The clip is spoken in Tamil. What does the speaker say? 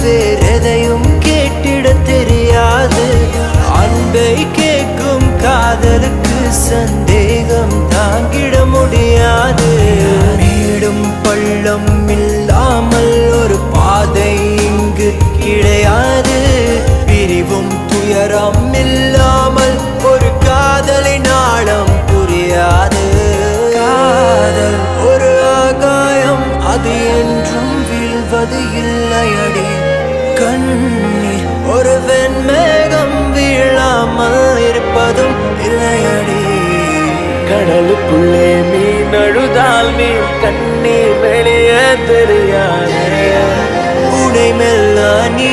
வேறெதையும் கேட்டிட தெரியாது. அன்பை கேட்கும் காதலுக்கு சந்தேகம் தாங்கிட முடியாது. மேடும் பள்ளம் இல்லாமல் ஒரு பாதை இங்கு கிடையாது. பிரிவும் துயரம் இல்லாமல் ஒரு காதலின் ஆழம் புரியாது. காதல் ஒரு ஆகாயம், அது என்றும் வீழ்வது இல்லையடி. கண்ணீர் ஒரு வெண்மேகம், வீழாமல் இருப்பதும் இல்லையடி. கடலுக்குள்ளே மீன் அழுதால் மீன் கண்ணீர் வெளியே தெரியாது. உடை மெல்ல நீ